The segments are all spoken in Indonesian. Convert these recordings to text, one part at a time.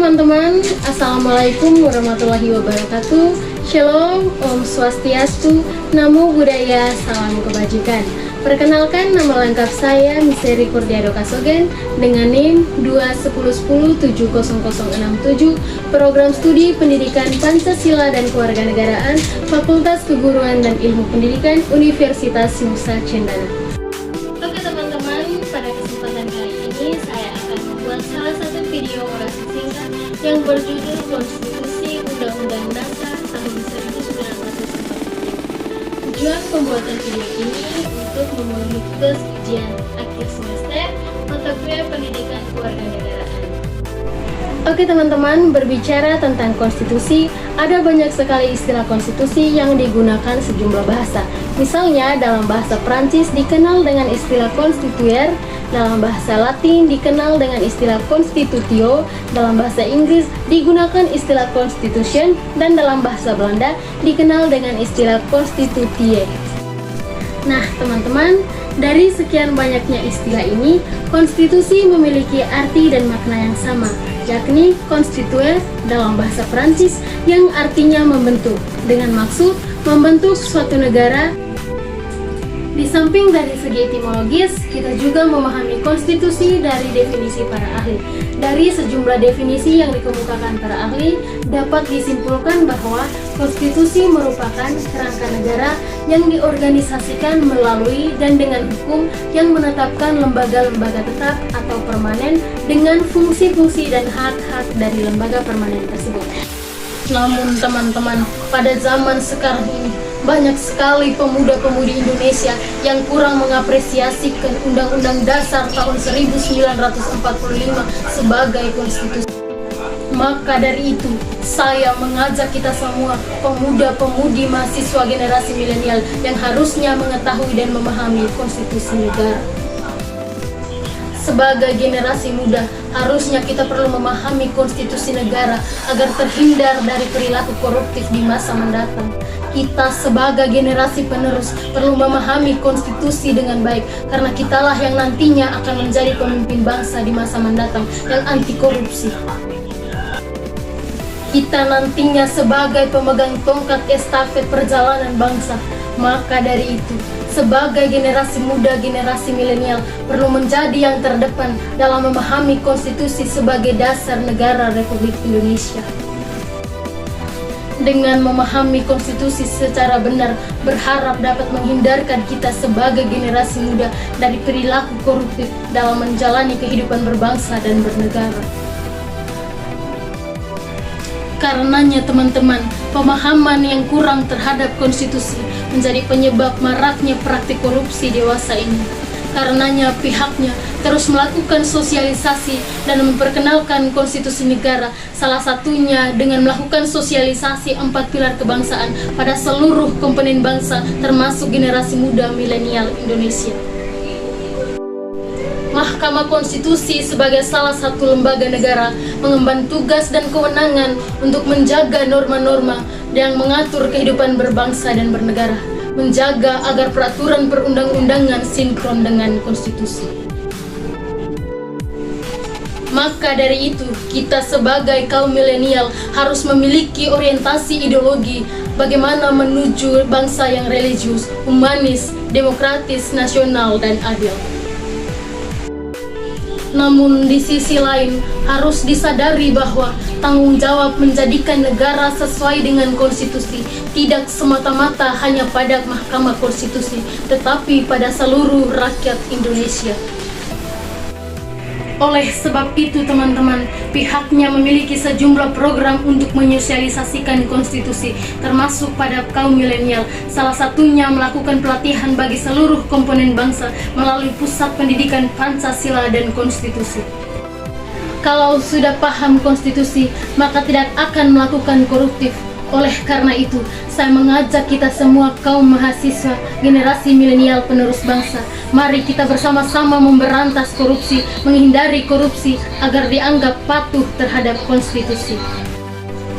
teman-teman, Assalamualaikum warahmatullahi wabarakatuh. Shalom, Om Swastiastu, Namo Buddhaya, Salam Kebajikan. Perkenalkan, nama lengkap saya Miseri Kurdiado Kasogen dengan NIM 211070067, Program Studi Pendidikan Pancasila dan Kewarganegaraan, Fakultas Keguruan dan Ilmu Pendidikan, Universitas Nusa Cendana. Oke teman-teman, pada kesempatan kali ini saya akan membuat salah satu video orasi singkat yang berjudul Konstitusi Undang-Undang Dasar tahun 1945. Tujuan pembuatan video ini untuk memenuhi tugas ujian akhir semester mata kuliah pendidikan kewarganegaraan. Oke teman-teman, berbicara tentang konstitusi, ada banyak sekali istilah konstitusi yang digunakan sejumlah bahasa. Misalnya dalam bahasa Prancis dikenal dengan istilah constituer, dalam bahasa Latin dikenal dengan istilah constitutio, dalam bahasa Inggris digunakan istilah constitution, dan dalam bahasa Belanda dikenal dengan istilah constitutie. Nah teman-teman, dari sekian banyaknya istilah ini, konstitusi memiliki arti dan makna yang sama, yakni constituer dalam bahasa Prancis yang artinya membentuk, dengan maksud membentuk suatu negara. Di samping dari segi etimologis, kita juga memahami konstitusi dari definisi para ahli. Dari sejumlah definisi yang dikemukakan para ahli, dapat disimpulkan bahwa konstitusi merupakan kerangka negara yang diorganisasikan melalui dan dengan hukum yang menetapkan lembaga-lembaga tetap atau permanen dengan fungsi-fungsi dan hak-hak dari lembaga permanen tersebut. Namun teman-teman, pada zaman sekarang ini, banyak sekali pemuda-pemudi Indonesia yang kurang mengapresiasi Undang-Undang Dasar tahun 1945 sebagai konstitusi. Maka dari itu, saya mengajak kita semua, pemuda-pemudi mahasiswa generasi milenial yang harusnya mengetahui dan memahami konstitusi negara. Sebagai generasi muda, harusnya kita perlu memahami konstitusi negara agar terhindar dari perilaku koruptif di masa mendatang. Kita sebagai generasi penerus perlu memahami konstitusi dengan baik, karena kitalah yang nantinya akan menjadi pemimpin bangsa di masa mendatang yang anti korupsi. Kita nantinya sebagai pemegang tongkat estafet perjalanan bangsa. Maka dari itu, sebagai generasi muda, generasi milenial perlu menjadi yang terdepan dalam memahami konstitusi sebagai dasar negara Republik Indonesia. Dengan memahami konstitusi secara benar, berharap dapat menghindarkan kita sebagai generasi muda dari perilaku koruptif dalam menjalani kehidupan berbangsa dan bernegara. Karenanya teman-teman, pemahaman yang kurang terhadap konstitusi menjadi penyebab maraknya praktik korupsi dewasa ini. Karenanya pihaknya terus melakukan sosialisasi dan memperkenalkan konstitusi negara, salah satunya dengan melakukan sosialisasi 4 pilar kebangsaan pada seluruh komponen bangsa termasuk generasi muda milenial Indonesia. Mahkamah Konstitusi sebagai salah satu lembaga negara mengemban tugas dan kewenangan untuk menjaga norma-norma yang mengatur kehidupan berbangsa dan bernegara, menjaga agar peraturan perundang-undangan sinkron dengan konstitusi. Maka dari itu, kita sebagai kaum milenial harus memiliki orientasi ideologi bagaimana menuju bangsa yang religius, humanis, demokratis, nasional, dan adil. Namun di sisi lain, harus disadari bahwa tanggung jawab menjadikan negara sesuai dengan konstitusi tidak semata-mata hanya pada Mahkamah Konstitusi, tetapi pada seluruh rakyat Indonesia. Oleh sebab itu teman-teman, pihaknya memiliki sejumlah program untuk menyosialisasikan konstitusi, termasuk pada kaum milenial. Salah satunya melakukan pelatihan bagi seluruh komponen bangsa melalui Pusat Pendidikan Pancasila dan Konstitusi. Kalau sudah paham konstitusi, maka tidak akan melakukan koruptif. Oleh karena itu, saya mengajak kita semua kaum mahasiswa, generasi milenial penerus bangsa, mari kita bersama-sama memberantas korupsi, menghindari korupsi agar dianggap patuh terhadap konstitusi.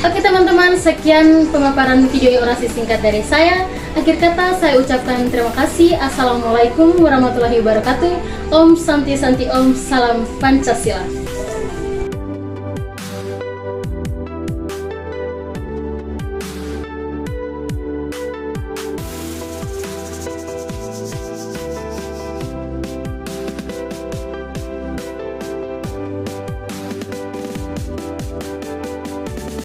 Oke teman-teman, sekian pemaparan video orasi singkat dari saya. Akhir kata saya ucapkan terima kasih. Assalamualaikum warahmatullahi wabarakatuh. Om Santi Santi Om, salam Pancasila.